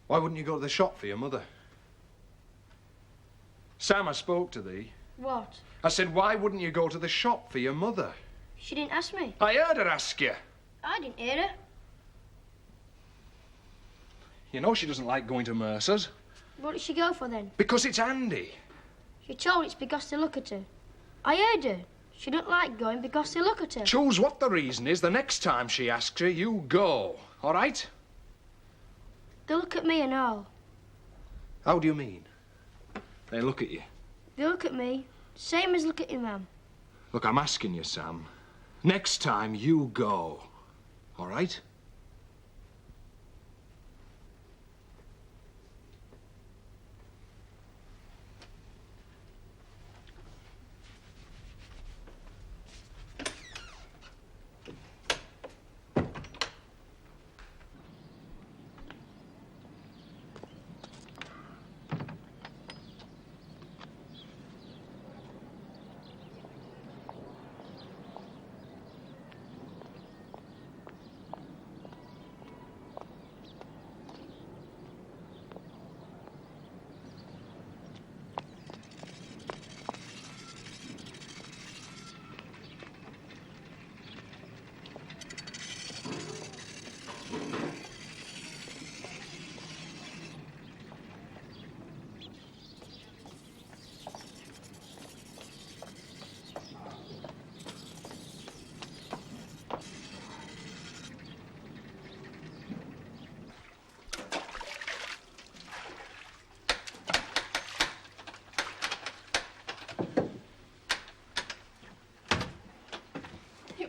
Why wouldn't you go to the shop for your mother? Sam, I spoke to thee. What? I said, why wouldn't you go to the shop for your mother? She didn't ask me. I heard her ask you. I didn't hear her. You know she doesn't like going to Mercer's. What did she go for then? Because it's handy. She told it's because they look at her. I heard her. She don't like going because they look at her. Choose what the reason is. The next time she asks you, you go. All right? They look at me and all. How do you mean? They look at you. They look at me, same as look at your mum. Look, I'm asking you, Sam. Next time, you go. All right?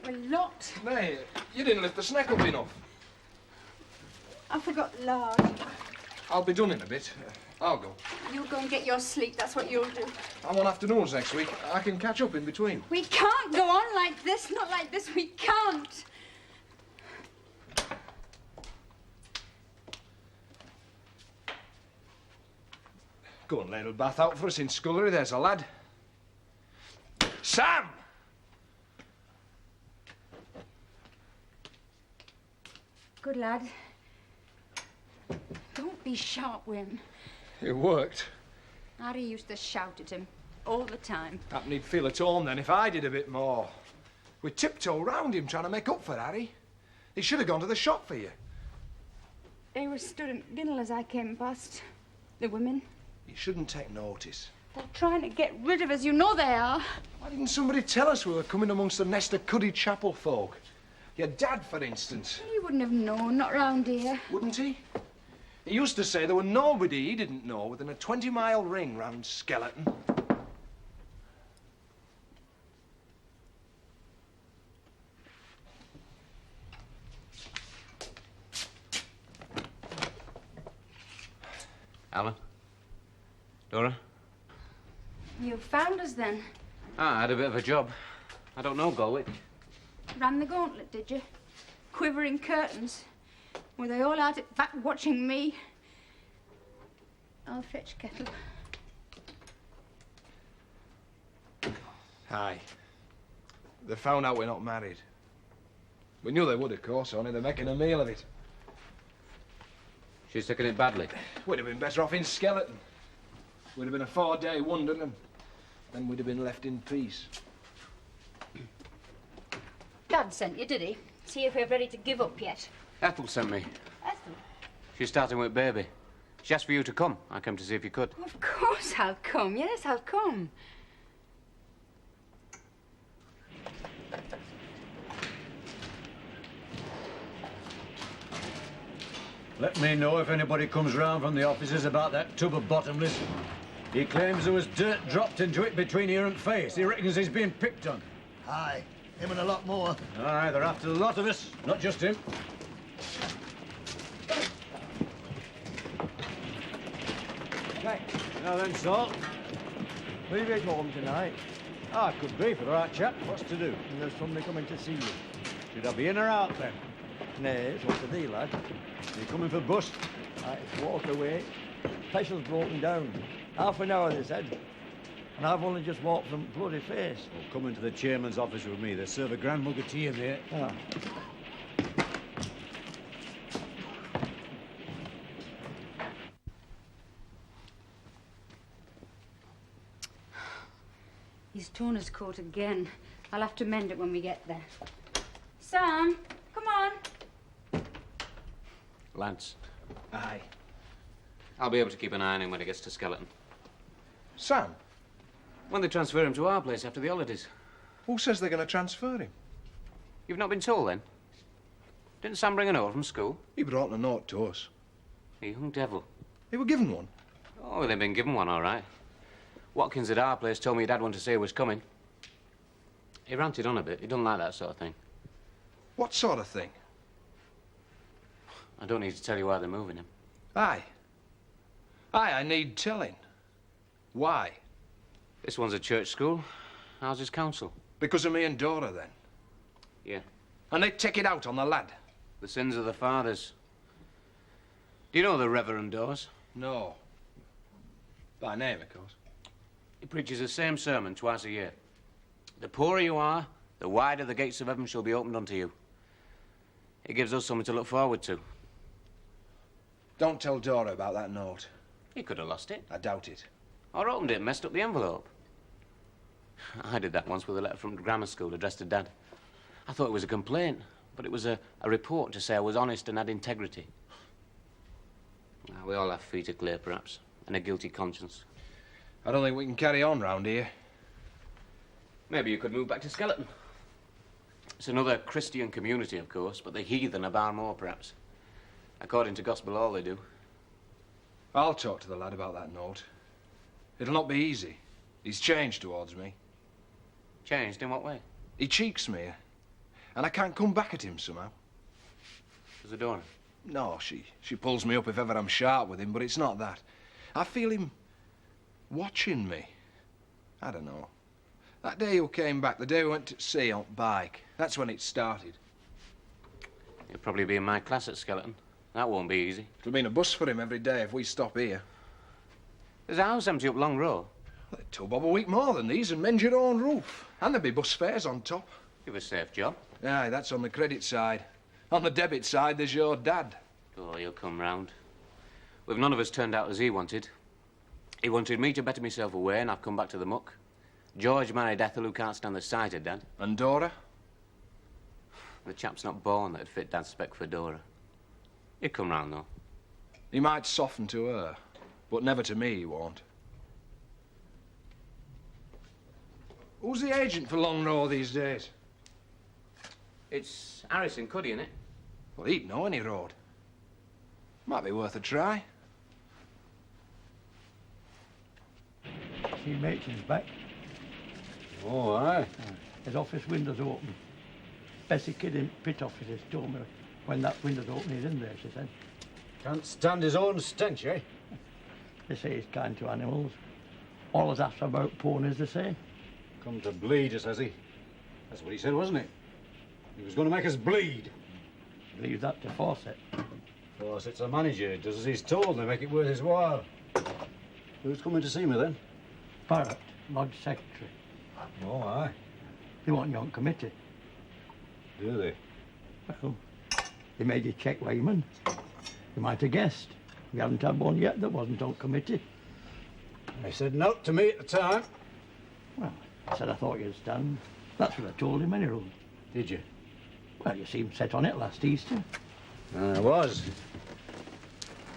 A lot. Nay, you didn't lift the snack up enough. I forgot lard. I'll be done in a bit. I'll go. You'll go and get your sleep, that's what you'll do. I'm on afternoons next week. I can catch up in between. We can't go on like this, not like this, we can't. Go and lay a little bath out for us in scullery, there's a lad. Sam! Good lad. Don't be sharp with him. It worked. Harry used to shout at him all the time. Happened he'd feel at home then if I did a bit more. We tiptoe round him trying to make up for Harry. He should have gone to the shop for you. They were stood in Dinnell as I came past. The women. You shouldn't take notice. They're trying to get rid of us, you know they are. Why didn't somebody tell us we were coming amongst the nest of Cuddy Chapel folk? Your dad, for instance. He wouldn't have known, not round here. Wouldn't he? He used to say there were nobody he didn't know within a 20-mile ring round Skeleton. Alan? Dora? You found us then? Ah, I had a bit of a job. I don't know Galwick. Ran the gauntlet, did you? Quivering curtains. Were they all out at back watching me? I'll fetch kettle. Aye. They found out we're not married. We knew they would, of course, only they're making a meal of it. She's taking it badly. We'd have been better off in Skeleton. We'd have been a 4-day wonder, and then we'd have been left in peace. Dad sent you, did he? See if we're ready to give up yet. Ethel sent me. Ethel? She's starting with baby. She asked for you to come. I came to see if you could. Of course I'll come. Yes, I'll come. Let me know if anybody comes round from the offices about that tub of bottomless. He claims there was dirt dropped into it between ear and face. He reckons he's being picked on. Aye, him and a lot more. Aye, they're after a lot of us, not just him. Right, now then, Salt. Will you be home tonight? Ah, could be for the right chap. What's to do? And there's somebody coming to see you. Should I be in or out then? Nay, it's up to thee, lad. You coming for bust? It's walk away. Petrol's broken down. Half an hour, they said. And I've only just walked from bloody face. Well, come into the chairman's office with me. They serve a grand mug of tea in there. Ah. He's torn his coat again. I'll have to mend it when we get there. Sam, come on. Lads, Aye. I'll be able to keep an eye on him when he gets to Skeleton. Sam, When they transfer him to our place after the holidays. who says they're going to transfer him? You've not been told, then? Didn't Sam bring a note from school? He brought a note to us. You young devil. They were given one. Oh, they've been given one, all right. Watkins at our place told me Dad wanted to say he was coming. He ranted on a bit. He doesn't like that sort of thing. What sort of thing? I don't need to tell you why they're moving him. Aye. Aye, I need telling. Why? This one's a church school. Ours is council. Because of me and Dora, then. Yeah. And they take it out on the lad. The sins of the fathers. Do you know the Reverend Dawes? No. By name, of course. He preaches the same sermon twice a year. The poorer you are, the wider the gates of heaven shall be opened unto you. It gives us something to look forward to. Don't tell Dora about that note. He could have lost it. I doubt it. Or opened it and messed up the envelope. I did that once with a letter from grammar school addressed to Dad. I thought it was a complaint, but it was a report to say I was honest and had integrity. Now, we all have feet of clay, perhaps, and a guilty conscience. I don't think we can carry on round here. Maybe you could move back to Skeleton. It's another Christian community, of course, but the heathen are bar more, perhaps. According to gospel law, they do. I'll talk to the lad about that note. It'll not be easy. He's changed towards me. Changed in what way? He cheeks me, and I can't come back at him somehow. Does Adora? No, she pulls me up if ever I'm sharp with him, but it's not that. I feel him watching me. I don't know. That day you came back, the day we went to sea on bike, that's when it started. He'll probably be in my class at Skeleton. That won't be easy. It'll mean a bus for him every day if we stop here. There's a house empty up Long Row. They'd £2 a week more than these and mend your own roof. And there'd be bus fares on top. Give a safe job. Aye, that's on the credit side. On the debit side, there's your dad. Oh, he'll come round. We've none of us turned out as he wanted. He wanted me to better myself away, and I've come back to the muck. George married Ethel, who can't stand the sight of Dad. And Dora? The chap's not born that'd fit Dad's spec for Dora. He'll come round, though. He might soften to her, but never to me, he won't. Who's the agent for Long Row these days? It's Harrison Cuddy, innit? Well, he'd know any road. Might be worth a try. See, Machen's back. Oh, aye. His office window's open. Bessie Kidd in pit offices told me when that window's open, he's in there, she said. Can't stand his own stench, eh? They say he's kind to animals. Always asks about ponies, they say. Come to bleed us, has he? That's what he said, wasn't it? He was going to make us bleed. Leave that to Fawcett. Fawcett's a manager. He does as he's told. They make it worth his while. Who's coming to see me, then? Barrett, Lodge Secretary. Oh, aye. They want you on committee. Do they? Well, they made you check Wayman. You might have guessed. We haven't had one yet that wasn't on committee. They said no to me at the time. Well, I said I thought you'd stand. That's what I told him anyway. Did you? Well, you seemed set on it last Easter. I was.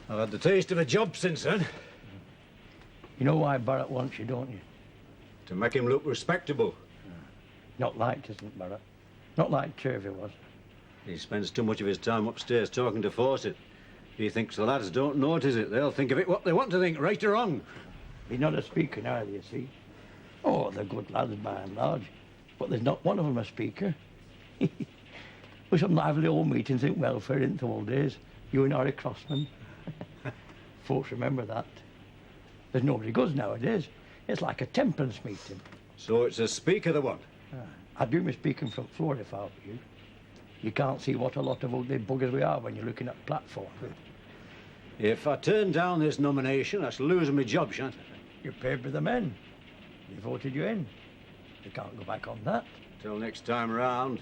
I've had the taste of a job since then. You know why Barrett wants you, don't you? To make him look respectable. Not liked, isn't Barrett? Not like Turvey was. He spends too much of his time upstairs talking to Fawcett. He thinks the lads don't notice it. They'll think of it what they want to think, right or wrong. He's not a speaker neither, you see. Oh, they're good lads by and large, but there's not one of them a speaker. We some lively old meetings in welfare in the old days, you and Harry Crossman. Folks remember that. There's nobody goes nowadays. It's like a temperance meeting. So it's a speaker they want. I'd do my speaking front floor if I were you. You can't see what a lot of ugly buggers we are when you're looking at platform. If I turn down this nomination, that's losing my job, shan't I? You're paid by the men. They voted you in. You can't go back on that. Till next time round.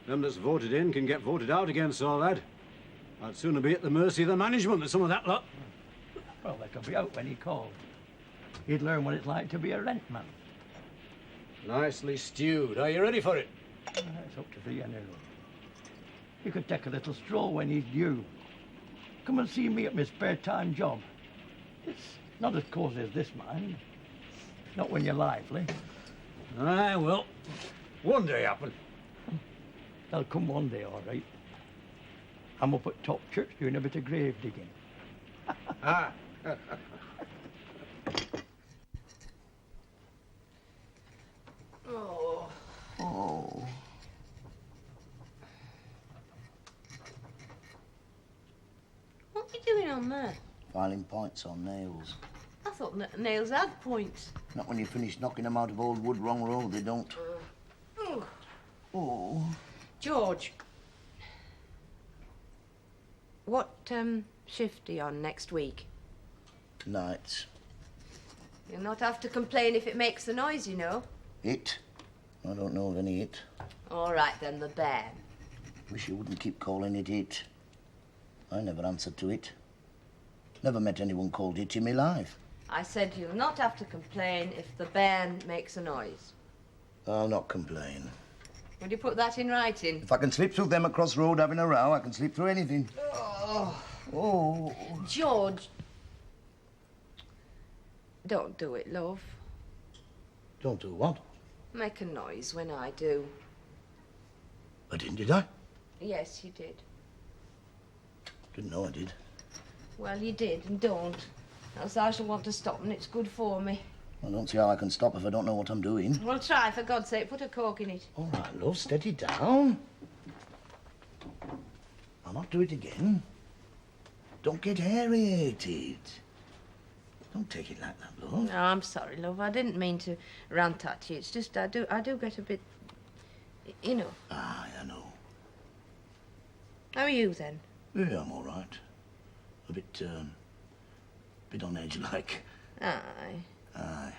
Them that's voted in can get voted out again, so lad. I'd sooner be at the mercy of the management than some of that lot. Well, they could be out when he called. He'd learn what it's like to be a rent man. Nicely stewed. Are you ready for it? It's up to thee, anyway. You could take a little stroll when he's due. Come and see me at my spare time job. It's not as cosy as this, mind. Not when you're lively. Aye, well, one day happen. They'll come one day, all right. I'm up at Top Church doing a bit of grave digging. Ah. Oh. What are you doing on there? Filing points on nails. I thought nails had points. Not when you finish knocking them out of old wood wrong road, they don't. Oh. Oh. George. What shift are you on next week? Nights. You'll not have to complain if it makes a noise, you know. It? I don't know of any it. All right, then, the bear. Wish you wouldn't keep calling it it. I never answered to it. Never met anyone called it in my life. I said you'll not have to complain if the bear makes a noise. I'll not complain. Would you put that in writing? If I can slip through them across road having a row, I can slip through anything. Oh. Oh. George. Don't do it, love. Don't do what? Make a noise when I do. I didn't, did I? Yes, you did. Didn't know I did. Well, you did, and don't. Else I shall want to stop, and it's good for me. I don't see how I can stop if I don't know what I'm doing. Well, try, for God's sake. Put a cork in it. All right, love, steady down. I'll not do it again. Don't get aerated. Don't take it like that, love. No, I'm sorry, love. I didn't mean to rant at you. It's just I do get a bit, you know. Aye, I know. How are you, then? Yeah, I'm all right. A bit on edge, like. Aye. Aye.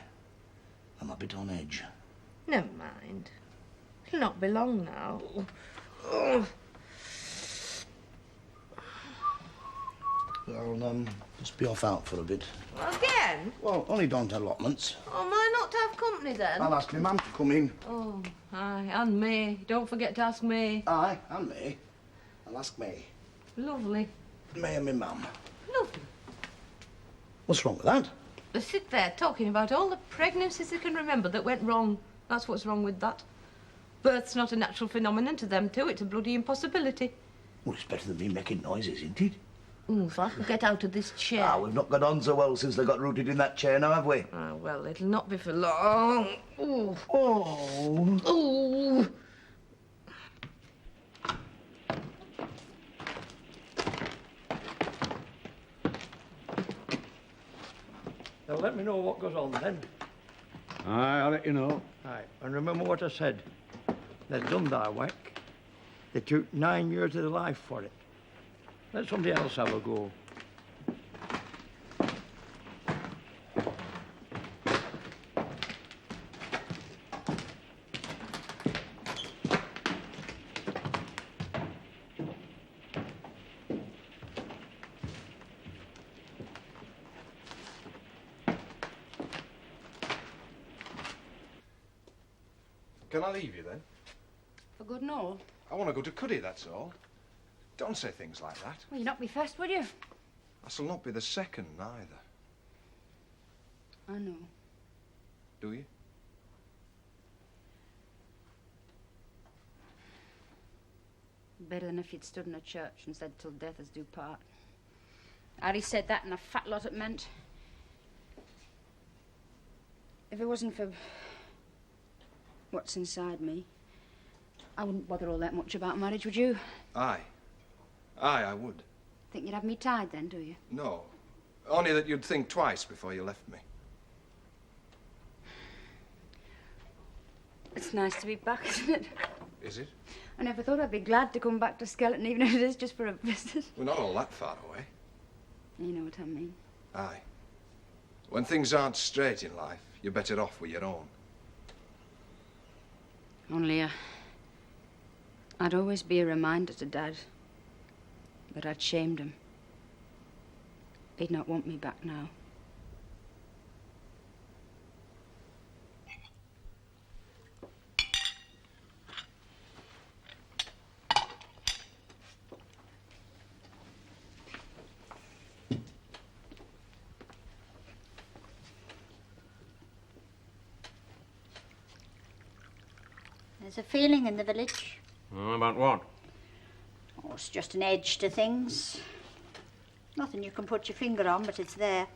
I'm a bit on edge. Never mind. It'll not be long now. Oh. I'll just be off out for a bit. Again? Well, only down to allotments. Oh, am I not to have company, then? I'll ask my mum to come in. Oh, aye, and me. Don't forget to ask me. Aye, and me. I'll ask me. Lovely. Me and my mum. Lovely. What's wrong with that? They sit there talking about all the pregnancies they can remember that went wrong. That's what's wrong with that. Birth's not a natural phenomenon to them, too. It's a bloody impossibility. Well, it's better than me making noises, isn't it? If I could get out of this chair. Ah, we've not got on so well since they got rooted in that chair now, have we? Ah, well, it'll not be for long. Ooh. Oh. Ooh. Now let me know what goes on then. Aye, I'll let you know. Aye, and remember what I said. They've done thy work. They took 9 years of their life for it. Let somebody else have a go. Can I leave you then? For good and all. I want to go to Cuddy, that's all. Don't say things like that. Well, you'd not be first, would you? I shall not be the second, neither. I know. Do you? Better than if you'd stood in a church and said, till death us do part. Harry said that, and a fat lot it meant. If it wasn't for what's inside me, I wouldn't bother all that much about marriage, would you? Aye. Aye, I would. Think you'd have me tied then, do you? No. Only that you'd think twice before you left me. It's nice to be back, isn't it? Is it? I never thought I'd be glad to come back to Skeleton, even if it is just for a visit. We're not all that far away. You know what I mean. Aye. When things aren't straight in life, you're better off with your own. Only, I'd always be a reminder to Dad that I'd shamed him. He'd not want me back now. There's a feeling in the village. About what? Oh, it's just an edge to things. Nothing you can put your finger on, but it's there.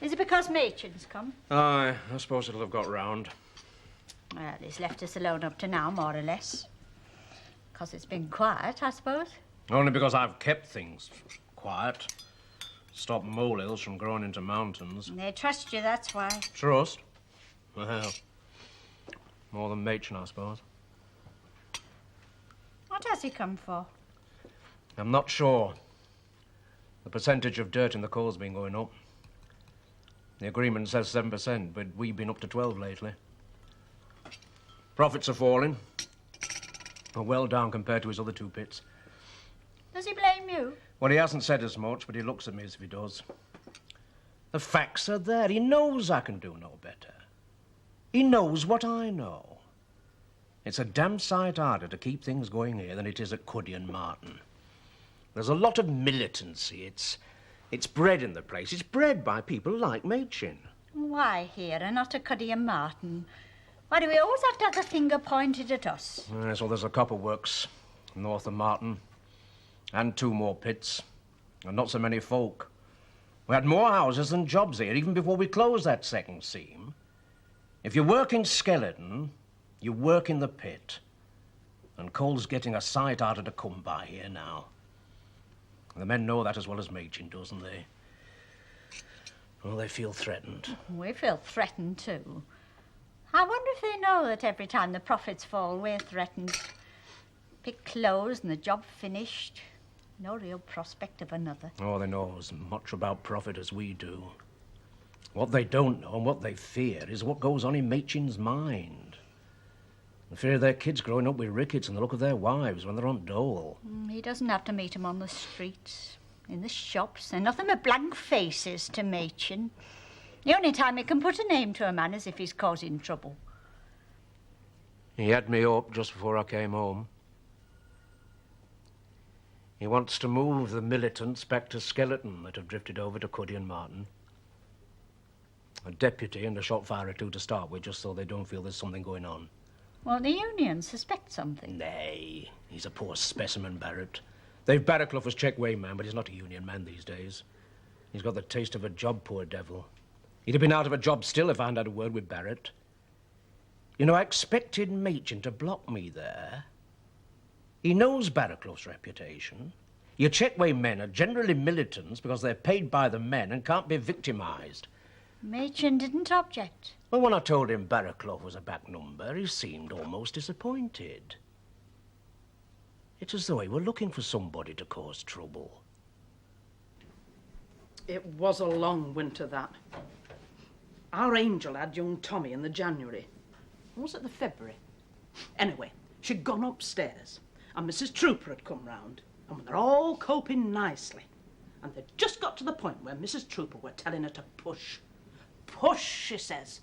Is it because Machen's come? Aye, I suppose it'll have got round. Well, he's left us alone up to now, more or less. Because it's been quiet, I suppose. Only because I've kept things quiet. Stopped molehills from growing into mountains. They trust you, that's why. Trust? Well, more than Machen, I suppose. What has he come for? I'm not sure. The percentage of dirt in the coal's been going up. The agreement says 7%, but we've been up to 12 lately. Profits are falling. But well down compared to his other two pits. Does he blame you? Well, he hasn't said as much, but he looks at me as if he does. The facts are there. He knows I can do no better. He knows what I know. It's a damn sight harder to keep things going here than it is at Cuddy and Martin. There's a lot of militancy. It's bred in the place. It's bred by people like Machin. Why here and not at Cuddy and Martin? Why do we always have to have the finger pointed at us? Yes, well, there's a copper works north of Martin. And 2 more pits. And not so many folk. We had more houses than jobs here, even before we closed that second seam. If you work in Skeleton, you work in the pit. And coal's getting a sight harder to come by here now. The men know that as well as Machin, doesn't they? Well, they feel threatened. We feel threatened too. I wonder if they know that every time the profits fall, we're threatened. Pit closed and the job finished. No real prospect of another. Oh, they know as much about profit as we do. What they don't know and what they fear is what goes on in Machin's mind. The fear of their kids growing up with rickets and the look of their wives when they're on dole. He doesn't have to meet 'em on the streets, in the shops. They're nothing but blank faces to Machin. The only time he can put a name to a man is if he's causing trouble. He had me up just before I came home. He wants to move the militants back to Skeleton that have drifted over to Cuddy and Martin. A deputy and a shot fire or 2 to start with, just so they don't feel there's something going on. Well, the union suspect something. Nay, he's a poor specimen, Barrett. They've Barraclough as checkway man, but he's not a union man these days. He's got the taste of a job, poor devil. He'd have been out of a job still if I hadn't had a word with Barrett. You know, I expected Machin to block me there. He knows Barraclough's reputation. Your checkway men are generally militants because they're paid by the men and can't be victimised. Machin didn't object. Well, when I told him Barraclough was a back number, he seemed almost disappointed. It's as though he were looking for somebody to cause trouble. It was a long winter, that. Our Angel had young Tommy in the January. Or was it the February? Anyway, she'd gone upstairs, and Mrs. Trooper had come round, and they're all coping nicely. And they'd just got to the point where Mrs. Trooper were telling her to push. Push, she says.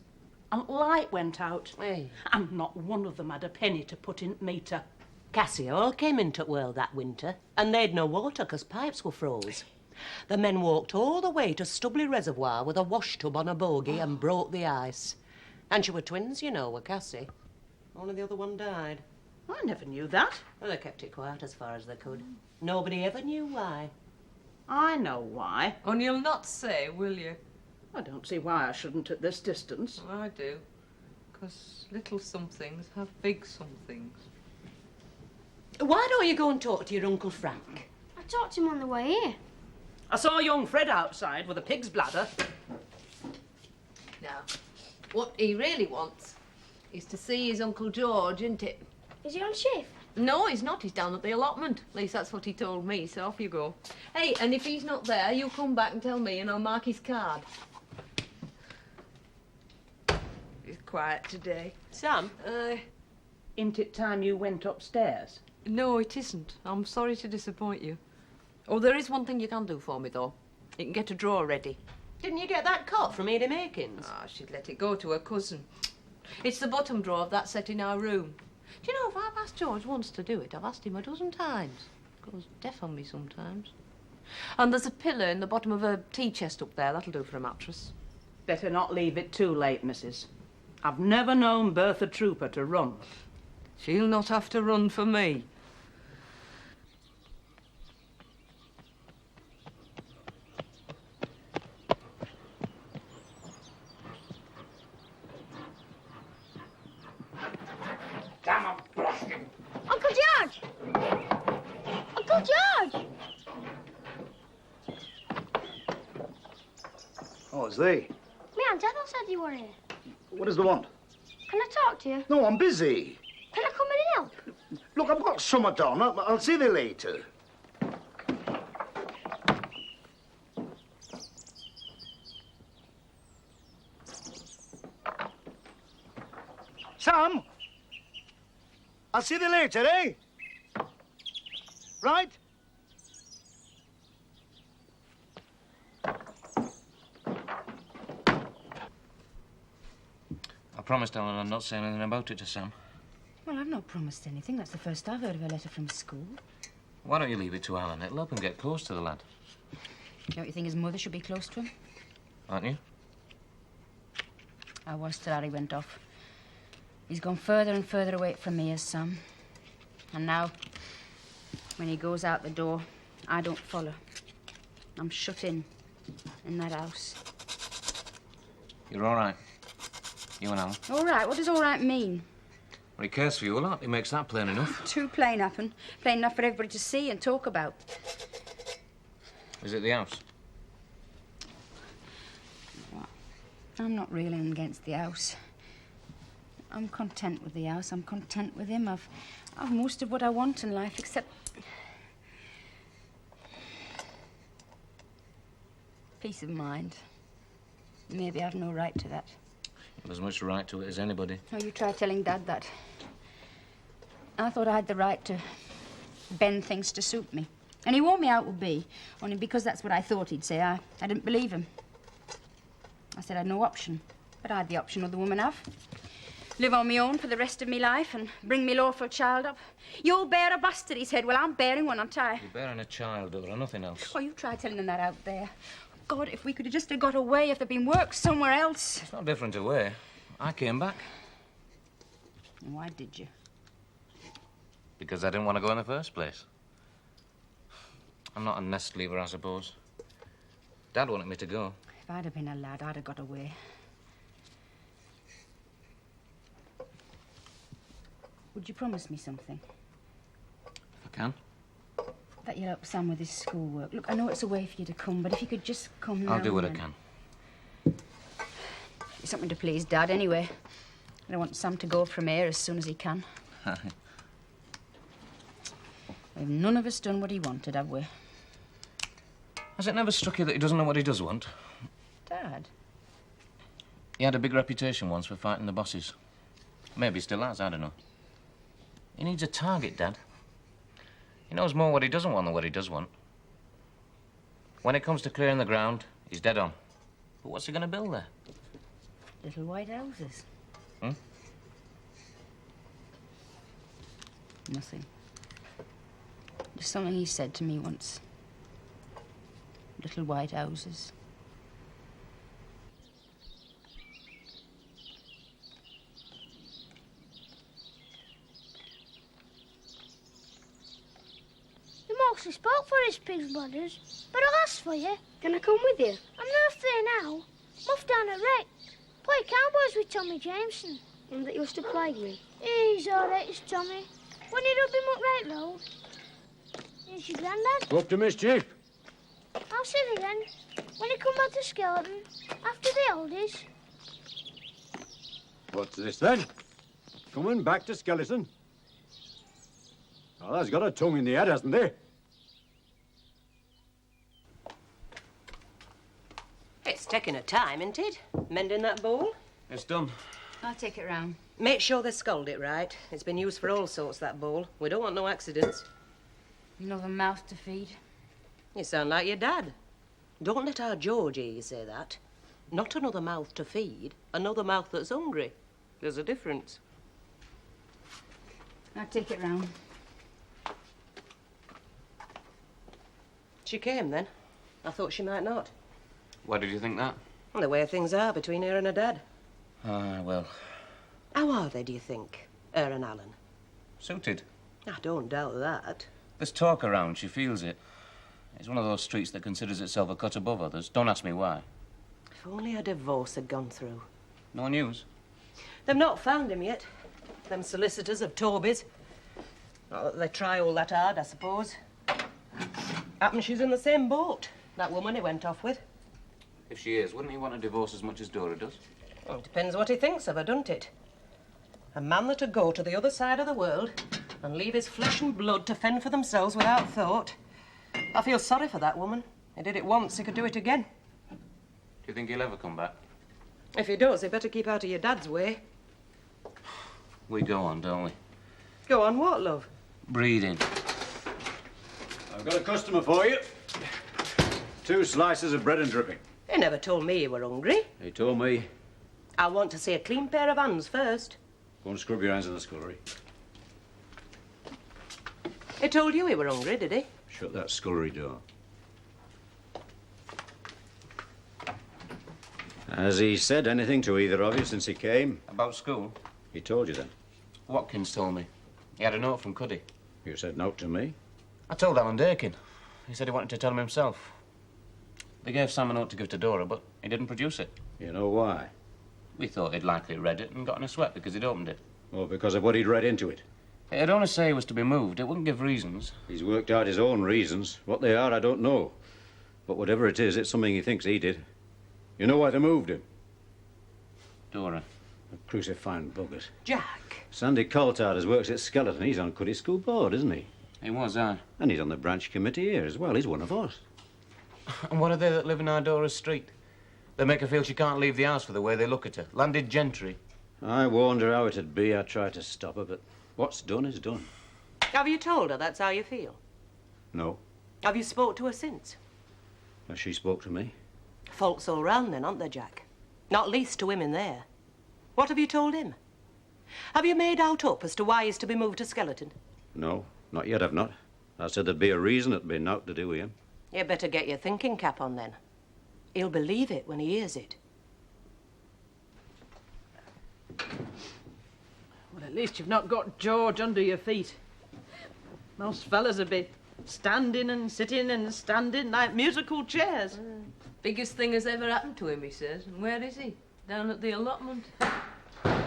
And light went out. Hey. And not one of them had a penny to put in meter. Cassie all came into world that winter, and they'd no water 'cause pipes were froze. The men walked all the way to Stubley Reservoir with a wash tub on a bogie and broke the ice. And she were twins, you know, were Cassie. Only the other one died. I never knew that. Well, they kept it quiet as far as they could. Nobody ever knew why. I know why. Only you'll not say, will you? I don't see why I shouldn't at this distance. I do. 'Cause little somethings have big somethings. Why don't you go and talk to your Uncle Frank? I talked to him on the way here. I saw young Fred outside with a pig's bladder. Now, what he really wants is to see his Uncle George, isn't it? Is he on shift? No, he's not. He's down at the allotment. At least that's what he told me, so off you go. Hey, and if he's not there, you come back and tell me and I'll mark his card. He's quiet today. Sam? Isn't it time you went upstairs? No, it isn't. I'm sorry to disappoint you. Oh, there is one thing you can do for me, though. You can get a drawer ready. Didn't you get that cot from Edie Makins? Ah, she'd let it go to her cousin. It's the bottom drawer of that set in our room. Do you know, if I've asked George once to do it, I've asked him a dozen times. Goes deaf on me sometimes. And there's a pillow in the bottom of a tea chest up there. That'll do for a mattress. Better not leave it too late, missus. I've never known Bertha Trooper to run. She'll not have to run for me. Damn, I'm blasting. Uncle George! Uncle George! Oh, it's thee. Me and Dad said you were here. What does they want? Can I talk to you? No, I'm busy. Can I come in and help? Look, I've got summat on. I'll see thee later. Sam! I'll see thee later, eh? Right? I promised Ellen I'd not say anything about it to Sam. Well, I've not promised anything. That's the first I've heard of a letter from school. Why don't you leave it to Alan? It'll help him get close to the lad. Don't you think his mother should be close to him? Aren't you? I was till Harry went off. He's gone further and further away from me as Sam. And now, when he goes out the door, I don't follow. I'm shut in that house. You're all right. You and Alan. All right? What does all right mean? Well, he cares for you a lot. He makes that plain enough. Too plain, happen. Plain enough for everybody to see and talk about. Is it the house? I'm not really against the house. I'm content with the house. I'm content with him. I've most of what I want in life, except peace of mind. Maybe I've no right to that. There's as much right to it as anybody. Oh, you try telling Dad that. I thought I had the right to bend things to suit me. And he warned me how it would be, only because that's what I thought he'd say. I didn't believe him. I said I'd no option, but I had the option other women have. Live on my own for the rest of me life and bring me lawful child up. You'll bear a bastard, he said. Well, I'm bearing one, aren't I? You're bearing a child, or nothing else. Oh, you try telling them that out there. God, if we could have just got away, if there'd been work somewhere else. It's not different away. I came back. And why did you? Because I didn't want to go in the first place. I'm not a nest leaver, I suppose. Dad wanted me to go. If I'd have been a lad, I'd have got away. Would you promise me something? If I can. That you'll help Sam with his schoolwork. Look, I know it's a way for you to come, but if you could just come now. I'll do what I and can. It's something to please Dad, anyway. I don't want Sam to go from here as soon as he can. We've none of us done what he wanted, have we? Has it never struck you that he doesn't know what he does want? Dad? He had a big reputation once for fighting the bosses. Maybe he still has, I don't know. He needs a target, Dad. He knows more what he doesn't want than what he does want. When it comes to clearing the ground, he's dead on. But what's he going to build there? Little white houses. Hmm? Nothing. Just something he said to me once. Little white houses. You mostly spoke for his pig's brothers, but I'll ask for you. Can I come with you? I'm not there now. Muff down at Wreck. Play cowboys with Tommy Jameson. And that used to plague me. He's all right, it's Tommy. When he rub him up right low. Here's your granddad. Up to mischief. I'll see you then. When he come back to Skeleton, after the oldies. What's this then? Coming back to Skeleton? Oh, that's got a tongue in the head, hasn't he? It's taking a time, isn't it? Mending that bowl? It's done. I'll take it round. Make sure they scald it right. It's been used for all sorts, that bowl. We don't want no accidents. Another mouth to feed. You sound like your dad. Don't let our George hear you say that. Not another mouth to feed, another mouth that's hungry. There's a difference. I'll take it round. She came, then? I thought she might not. Why did you think that? Well, the way things are between her and her dad. Ah, well, How are they, do you think, her and Alan? Suited. I don't doubt that. There's talk around, she feels it. It's one of those streets that considers itself a cut above others. Don't ask me why. If only a divorce had gone through. No news? They've not found him yet. Them solicitors of Toby's. Not that they try all that hard, I suppose. Happens she's in the same boat, that woman he went off with. If she is, wouldn't he want a divorce as much as Dora does? Well, it depends what he thinks of her, doesn't it? A man that'd go to the other side of the world and leave his flesh and blood to fend for themselves without thought. I feel sorry for that woman. He did it once, he could do it again. Do you think he'll ever come back? If he does, he better keep out of your dad's way. We go on, don't we? Go on, what, love? Breeding. I've got a customer for you. 2 slices of bread and dripping. He never told me you were hungry. He told me. I want to see a clean pair of hands first. Go and scrub your hands in the scullery. He told you he were hungry, did he? Shut that scullery door. Has he said anything to either of you since he came? About school? He told you then? Watkins told me. He had a note from Cuddy. You said note to me? I told Alan Dakin. He said he wanted to tell him himself. They gave Sam a note to give to Dora, but he didn't produce it. You know why? We thought he'd likely read it and got in a sweat because he'd opened it. Well, because of what he'd read into it. It'd only say he was to be moved. It wouldn't give reasons. He's worked out his own reasons. What they are, I don't know. But whatever it is, it's something he thinks he did. You know why they moved him? Dora. The crucifying buggers. Jack. Sandy Coltard works at Skeleton. He's on Cuddy's school board, isn't he? He was, aye. And he's on the branch committee here as well. He's one of us. And what are they that live in our Dora's street? They make her feel she can't leave the house for the way they look at her. Landed gentry. I warned her how it'd be. I tried to stop her, but what's done is done. Have you told her that's how you feel? No. Have you spoke to her since? Has she spoke to me? Faults all round then, aren't there, Jack? Not least to women there. What have you told him? Have you made out up as to why he's to be moved to Skeleton? No, not yet, I've not. I said there'd be a reason. It'd be naught to do with him. You better get your thinking cap on then. He'll believe it when he hears it. Well, at least you've not got George under your feet. Most fellas would be standing and sitting and standing like musical chairs. Biggest thing has ever happened to him, he says. And where is he? Down at the allotment. Have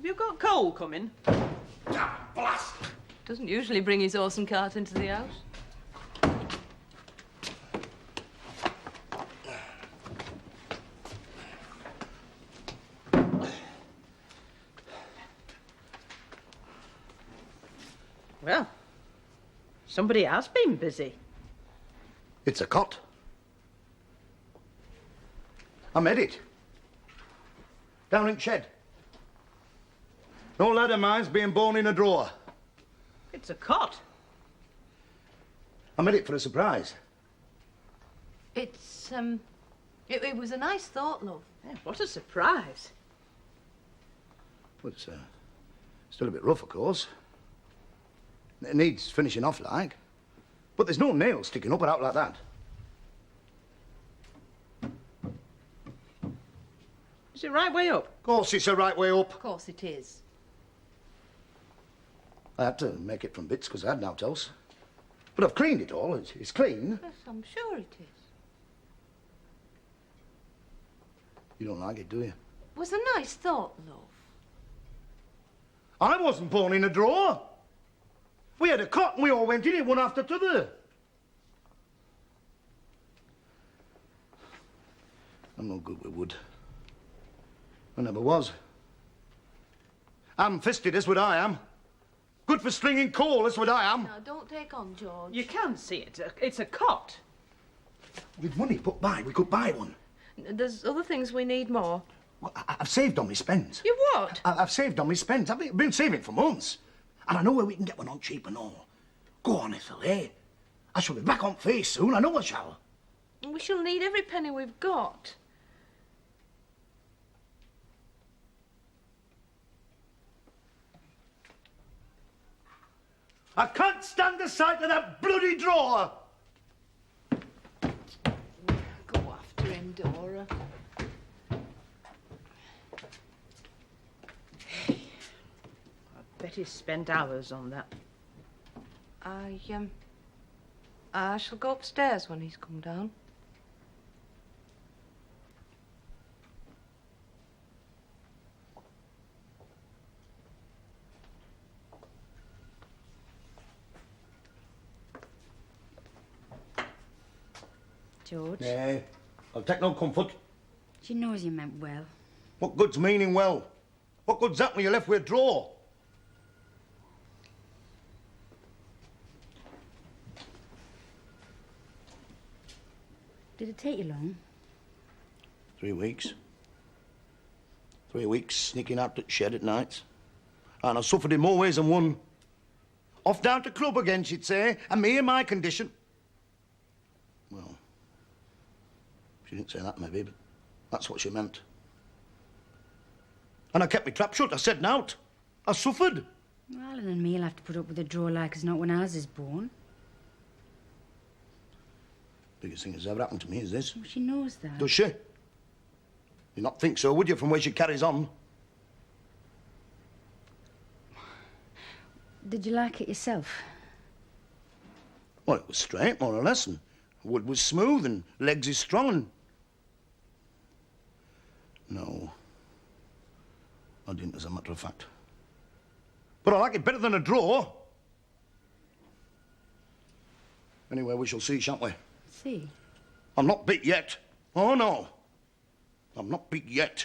you got coal coming? Blast! Doesn't usually bring his horse and cart into the house. Well, somebody has been busy. It's a cot. I made it. Down in the shed. No lad of mine's being born in a drawer. It's a cot. I made it for a surprise. It's, it was a nice thought, love. Yeah, what a surprise. Well, it's still a bit rough, of course. It needs finishing off like. But there's no nails sticking up or out like that. Is it right way up? Of course it's the right way up. Of course it is. I had to make it from bits because I had naught else. But I've cleaned it all. It's clean. Yes, I'm sure it is. You don't like it, do you? It was a nice thought, love. I wasn't born in a drawer. We had a cot and we all went in it one after t'other. I'm no good with wood. I never was. I'm fisted, that's what I am. Good for stringing coal, that's what I am. Now, don't take on, George. You can see it. It's a cot. With money put by, we could buy one. There's other things we need more. Well, I've saved on my spends. You what? I've saved on my spends. I've been saving for months. And I know where we can get one on cheap and all. Go on, Ethel, eh? I shall be back on face soon, I know I shall. We shall need every penny we've got. I can't stand the sight of that bloody drawer. Go after him, Dora. She's spent hours on that. I shall go upstairs when he's come down. George, Nay, I'll take no comfort. she knows you meant well. What good's meaning well? What good's that when you're left with a draw? Did it take you long? 3 weeks. 3 weeks sneaking out to the shed at night. And I suffered in more ways than one. Off down to club again, she'd say, and me in my condition. Well, she didn't say that, maybe, but that's what she meant. And I kept my trap shut. I said nowt. I suffered. Well, Alan and me'll have to put up with a draw like as not when ours is born. Biggest thing that's ever happened to me is this. Oh, she knows that. Does she? You'd not think so, would you, from where she carries on? Did you like it yourself? Well, it was straight, more or less, and wood was smooth, and legs is strong, and... No. I didn't, as a matter of fact. But I like it better than a draw. Anyway, we shall see, shan't we? See? I'm not beat yet. Oh, no. I'm not beat yet.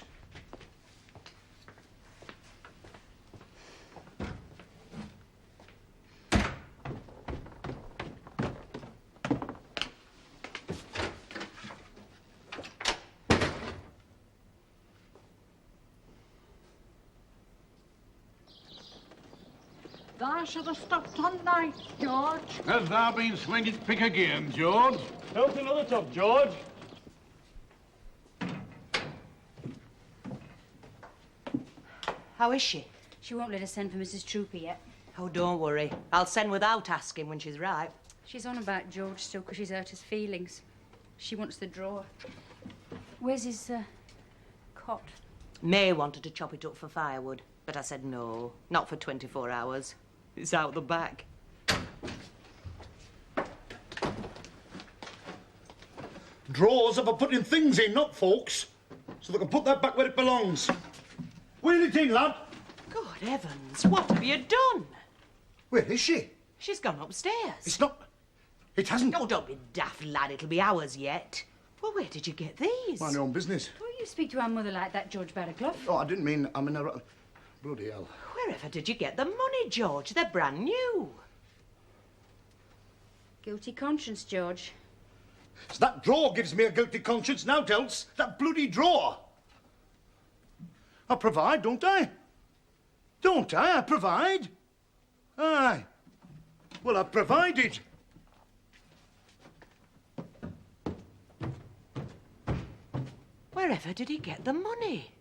Thou should have stopped on night, George. Has thou been swinging pick again, George? Help another tub, George. How is she? She won't let us send for Mrs. Trooper yet. Oh, don't worry. I'll send without asking when she's right. She's on about George still because she's hurt his feelings. She wants the drawer. Where's his cot? May wanted to chop it up for firewood, but I said no, not for 24 hours. It's out the back. Drawers are for putting things in, not folks. So they can put that back where it belongs. Wheel it in, lad. Good heavens, what have you done? Where is she? She's gone upstairs. It's not... It hasn't... Oh, don't be daft, lad. It'll be hours yet. Well, where did you get these? Mind your own business. Don't you speak to our mother like that, George Barraclough? Oh, I didn't mean I'm in a... Bloody hell. Wherever did you get the money, George? They're brand new. Guilty conscience, George. So that drawer gives me a guilty conscience, now else. That bloody drawer. I provide, don't I? Don't I? I provide. Aye. Well, I've provided. Wherever did he get the money?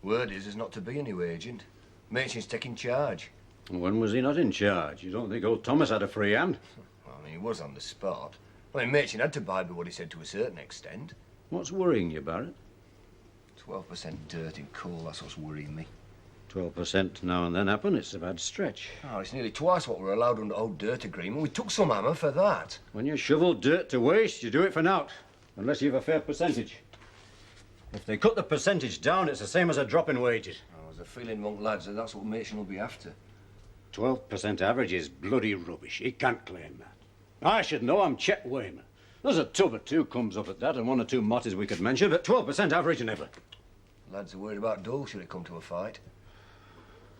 Word is there's not to be any agent. Machin's taking charge. When was he not in charge? You don't think old Thomas had a free hand? Well, I mean, he was on the spot. I mean, Machin had to buy by what he said to a certain extent. What's worrying you, Barrett? 12% dirt in coal, that's what's worrying me. 12% now and then happen, it's a bad stretch. Oh, it's nearly twice what we're allowed under old dirt agreement. We took some hammer for that. When you shovel dirt to waste, you do it for naught, unless you have a fair percentage. If they cut the percentage down, it's the same as a drop in wages. Oh, there's a feeling among lads that that's what Machin will be after. 12% average is bloody rubbish. He can't claim that. I should know, I'm Chet Wayman. There's a tub or two comes up at that, and 1 or 2 motties we could mention, but 12% average never. Lads are worried about dole should it come to a fight.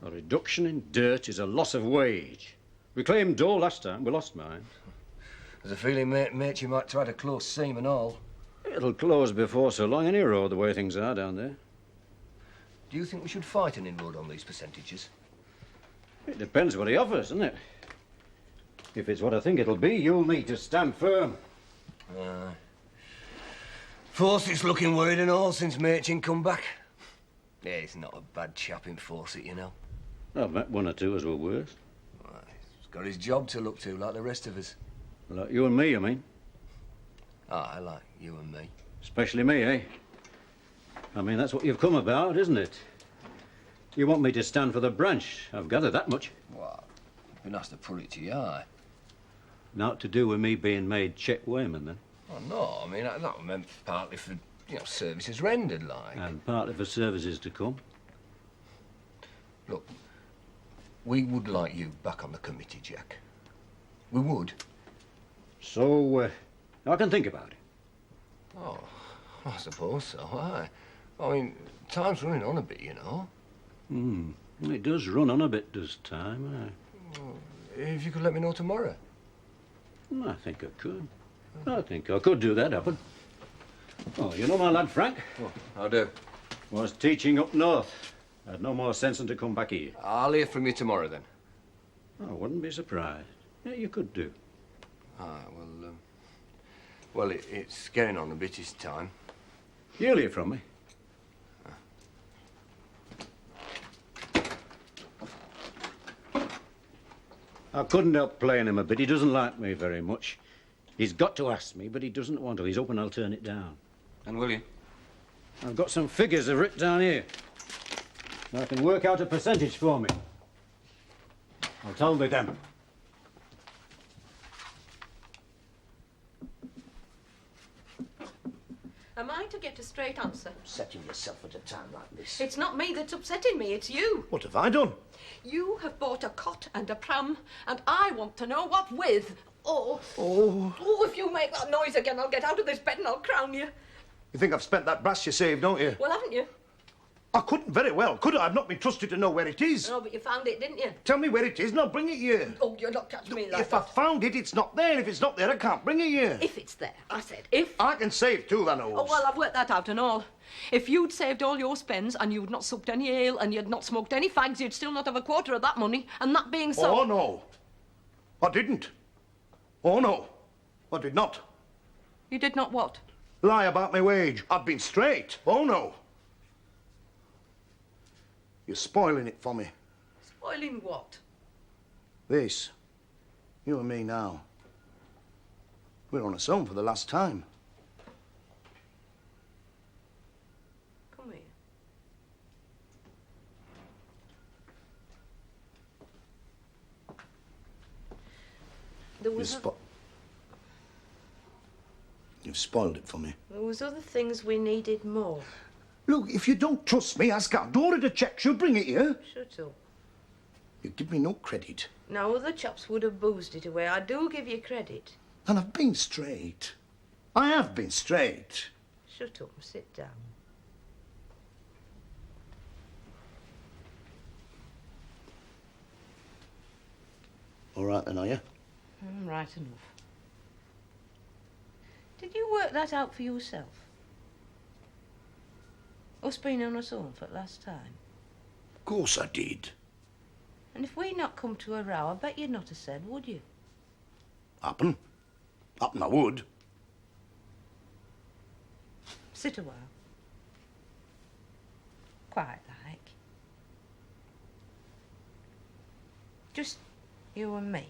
A reduction in dirt is a loss of wage. We claimed dole last time, we lost mine. There's a feeling Machin might try to close seam and all. It'll close before so long any road, the way things are down there. Do you think we should fight an inroad on these percentages? It depends what he offers, doesn't it? If it's what I think it'll be, you'll need to stand firm. Fawcett's looking worried and all since Machin come back. Yeah, he's not a bad chap in Fawcett, you know. I've met 1 or 2 as were worse. Well, he's got his job to look to, like the rest of us. Like you and me, I mean. I like you and me. Especially me, eh? I mean, that's what you've come about, isn't it? You want me to stand for the branch? I've gathered that much. Well, it'd be nice to put it to your eye. Not to do with me being made check weighman, then? Oh, no, I mean, that meant partly for, services rendered, like. And partly for services to come. Look, we would like you back on the committee, Jack. We would. So, I can think about it. Oh, I suppose so, aye. I mean, time's running on a bit, you know. It does run on a bit, does time, aye. Well, if you could let me know tomorrow. I think I could. I think I could do that, Abbott. Oh, you know my lad Frank? Oh, how do? Was teaching up north. Had no more sense than to come back here. I'll hear from you tomorrow, then. I wouldn't be surprised. Yeah, you could do. Well, it's getting on a bit, it's time. You'll hear from me. I couldn't help playing him a bit. He doesn't like me very much. He's got to ask me, but he doesn't want to. He's hoping I'll turn it down. And will you? I've got some figures I've written down here. I can work out a percentage for me. I'll tell me them. Am I to get a straight answer? Setting yourself at a time like this. It's not me that's upsetting me, it's you. What have I done? You have bought a cot and a pram, and I want to know what with. Oh, if you make that noise again, I'll get out of this bed and I'll crown you. You think I've spent that brass you saved, don't you? Well, haven't you? I couldn't very well, could I? I've not been trusted to know where it is. No, but you found it, didn't you? Tell me where it is and I'll bring it here. Oh, you're not catching me like If that. I found it, it's not there. If it's not there, I can't bring it here. If it's there, I said if. I can save too, that knows. Oh, well, I've worked that out and all. If you'd saved all your spends and you'd not supped any ale and you'd not smoked any fags, you'd still not have a quarter of that money. And that being so... Oh, no. I didn't. Oh, no. I did not. You did not what? Lie about my wage. I've been straight. Oh, no. You're spoiling it for me. Spoiling what? This. You and me now. We're on our own for the last time. Come here. There was You've spoiled it for me. There was other things we needed more. Look, if you don't trust me, ask our Dora to check. She'll bring it here. Shut up. You give me no credit. Now, other chaps would have boozed it away. I do give you credit. And I've been straight. I have been straight. Shut up and sit down. All right then, are you? Right enough. Did you work that out for yourself? Us being on us own for the last time? Of course I did. And if we not come to a row, I bet you'd not have said, would you? Happen. Happen I would. Sit a while. Quiet like. Just you and me.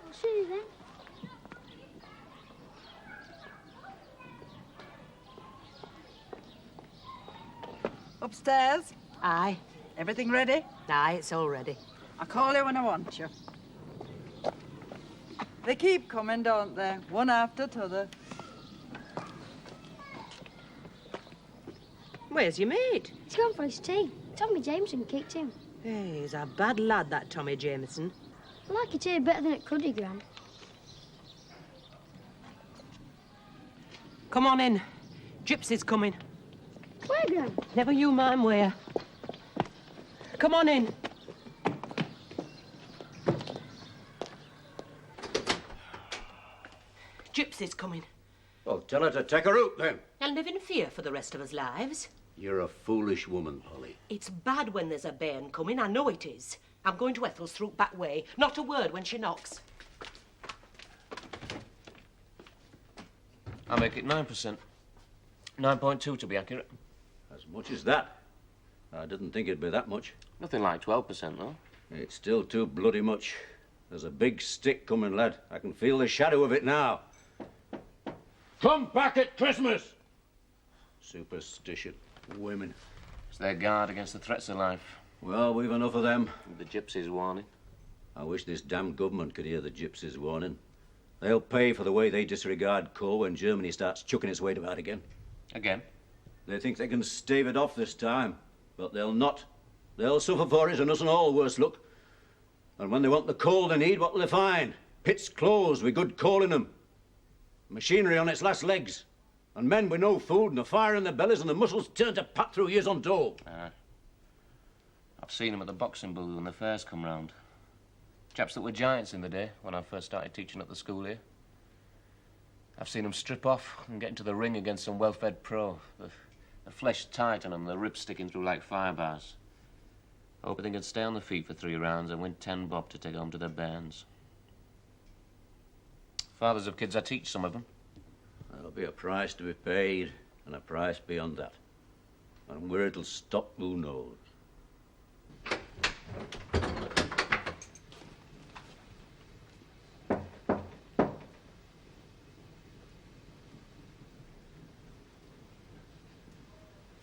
I'll see you then. Upstairs? Aye. Everything ready? Aye, it's all ready. I'll call you when I want you. They keep coming, don't they? One after t'other. Where's your mate? He's gone for his tea. Tommy Jameson kicked him. Hey, he's a bad lad, that Tommy Jameson. I like it here better than at Cuddy, Gran. Come on in. Gypsy's coming. Where, Gran? Never you mind where. Come on in. Gypsy's coming. Well, tell her to take her out, then. And live in fear for the rest of us lives. You're a foolish woman, Polly. It's bad when there's a bairn coming, I know it is. I'm going to Ethel's through back way. Not a word when she knocks. I'll make it 9%. 9.2 to be accurate. As much as that? I didn't think it'd be that much. Nothing like 12%, though. It's still too bloody much. There's a big stick coming, lad. I can feel the shadow of it now. Come back at Christmas! Superstition. Women. It's their guard against the threats of life. Well, we've enough of them. The gypsies' warning. I wish this damn government could hear the gypsies' warning. They'll pay for the way they disregard coal when Germany starts chucking its weight about again. Again? They think they can stave it off this time, but they'll not. They'll suffer for it, and us and all, worse luck. And when they want the coal they need, what will they find? Pits closed with good coal in them. Machinery on its last legs. And men with no food and the fire in their bellies and the muscles turned to pat through years untold. I've seen them at the boxing booth when the fairs come round. Chaps that were giants in the day when I first started teaching at the school here. I've seen them strip off and get into the ring against some well-fed pro. The flesh tight on them, the ribs sticking through like fire bars. Hoping they could stay on the feet for 3 rounds and win 10 bob to take home to their bairns. Fathers of kids, I teach some of them. There'll be a price to be paid, and a price beyond that. And where it'll stop, who knows?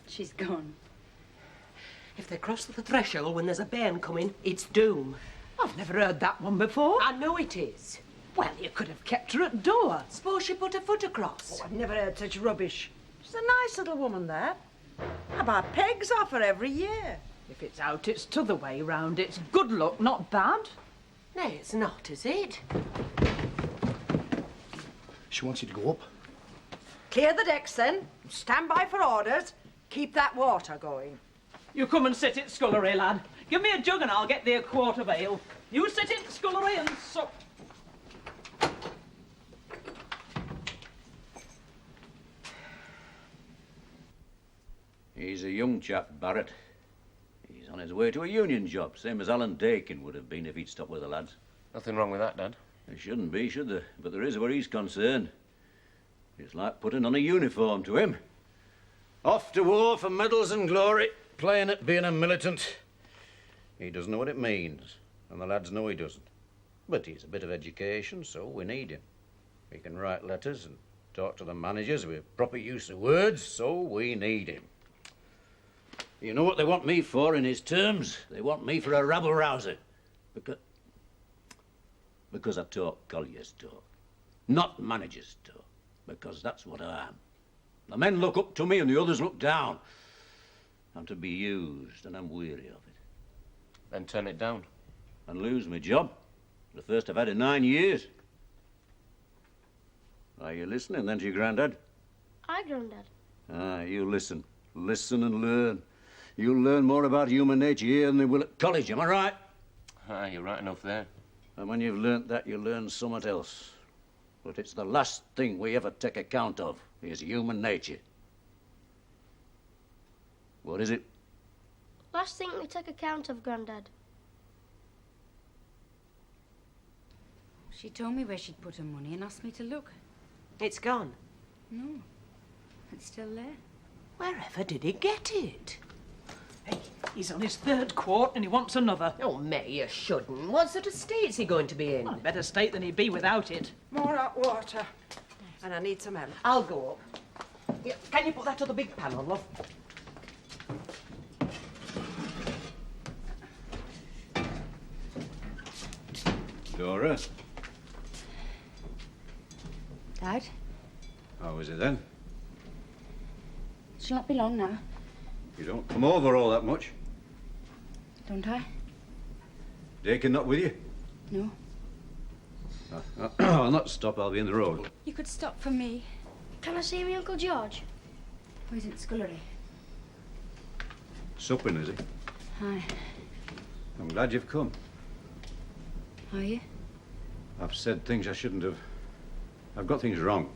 She's gone. If they cross the threshold when there's a bairn coming, it's doom. I've never heard that one before. I know it is. Well, you could have kept her at door. Suppose she put her foot across. Oh, I've never heard such rubbish. She's a nice little woman, that. I buy pegs off her every year. If it's out, it's t'other way round. It's good luck, not bad. No, it's not, is it? She wants you to go up. Clear the decks, then. Stand by for orders. Keep that water going. You come and sit at scullery, lad. Give me a jug and I'll get thee a quart of ale. You sit in scullery and sup. He's a young chap, Barrett. He's on his way to a union job, same as Alan Dakin would have been if he'd stopped with the lads. Nothing wrong with that, Dad. There shouldn't be, should there? But there is where he's concerned. It's like putting on a uniform to him. Off to war for medals and glory, playing at being a militant. He doesn't know what it means, and the lads know he doesn't. But he's a bit of education, so we need him. He can write letters and talk to the managers with proper use of words, so we need him. You know what they want me for in his terms? They want me for a rabble-rouser. Because I talk colliers' talk, not managers' talk, because that's what I am. The men look up to me and the others look down. I'm to be used, and I'm weary of it. Then turn it down. And lose my job. The first I've had in 9 years. Are you listening then to your granddad? Hi, Grandad. Ah, you listen. Listen and learn. You'll learn more about human nature here than they will at college, am I right? Ah, you're right enough there. And when you've learnt that, you'll learn somewhat else. But it's the last thing we ever take account of, is human nature. What is it? Last thing we take account of, Grandad. She told me where she'd put her money and asked me to look. It's gone. No, it's still there. Wherever did he get it? Hey, he's on his 3rd quart and he wants another. Oh, May, you shouldn't. What sort of state's he going to be in? Well, better state than he'd be without it. More hot water. And I need some help. I'll go up. Yeah, can you put that other big pan on, love? Dora? Dad, How is it then? she'll not be long now, You don't come over all that much. don't I? Dakin not with you? No. I'll not stop, I'll be in the road. You could stop for me. Can I see me Uncle George? Oh, he's at scullery. Supping, is he? Hi. I'm glad you've come. Are you? I've said things I shouldn't have. I've got things wrong.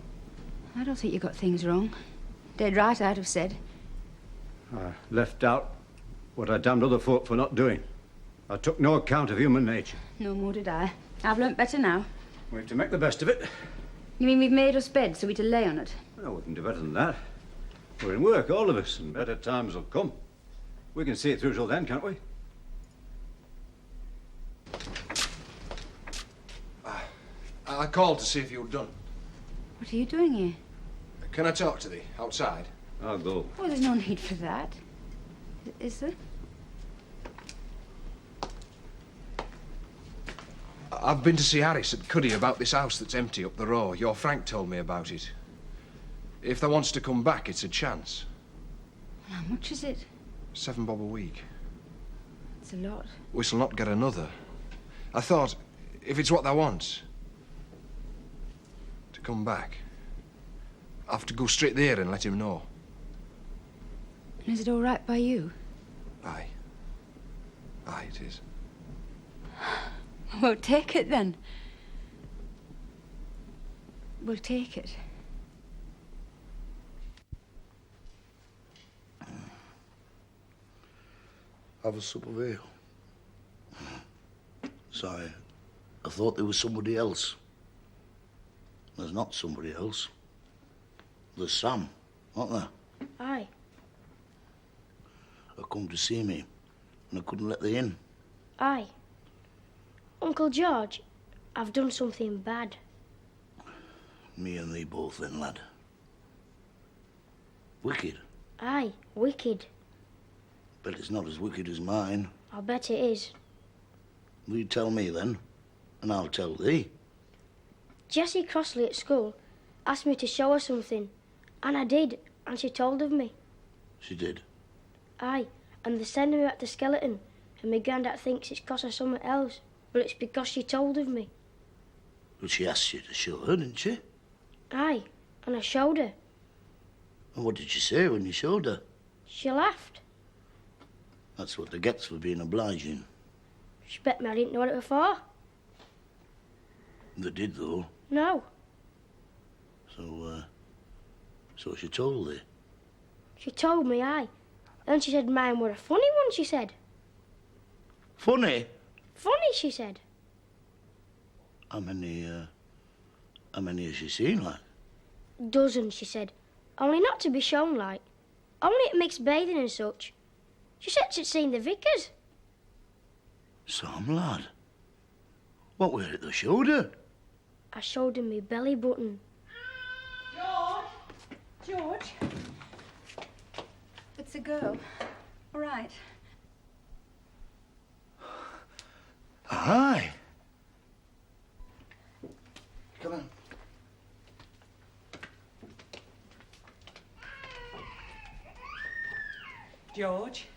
I don't think you got things wrong. Dead right, I'd have said. I left out what I damned other folk for not doing. I took no account of human nature. No more did I. I've learnt better now. We have to make the best of it. You mean we've made us beds so we to lay on it? Well, we can do better than that. We're in work, all of us, and better times will come. We can see it through till then, can't we? I called to see if you were done. What are you doing here? Can I talk to thee outside? I'll go. Oh, there's no need for that. Is there? I've been to see Harris at Cuddy about this house that's empty up the road. Your Frank told me about it. If they wants to come back, it's a chance. How much is it? £7 a week. It's a lot. We shall not get another. I thought, if it's what they want, to come back, I have to go straight there and let him know. And is it all right by you? Aye. Aye, it is. Well, take it then. We'll take it. Have a sup of ale. Sorry, I thought there was somebody else. There's not somebody else. There's Sam, aren't there? Aye. They come to see me, and I couldn't let they in. Aye. Uncle George, I've done something bad. Me and thee both then, lad. Wicked. Aye, wicked. Bet it's not as wicked as mine. I'll bet it is. Will you tell me then, and I'll tell thee. Jessie Crossley at school asked me to show her something, and I did, and she told of me. She did. Aye, and they're sending me back to Skeleton, and my granddad thinks it's 'cause of something else, but it's because she told of me. But she asked you to show her, didn't she? Aye, and I showed her. And what did she say when you showed her? She laughed. That's what they gets for being obliging. She bet me I didn't know what it was for. They did, though. No. So she told thee. She told me, aye. Then she said mine were a funny one, she said. Funny? Funny, she said. How many has she seen, like? Dozens, she said. Only not to be shown, like. Only at mixed bathing and such. She said she'd seen the vicars. Sam, lad. What were it they showed her? I showed her me belly button. George? It's a girl. All right. Aye. Come on. George?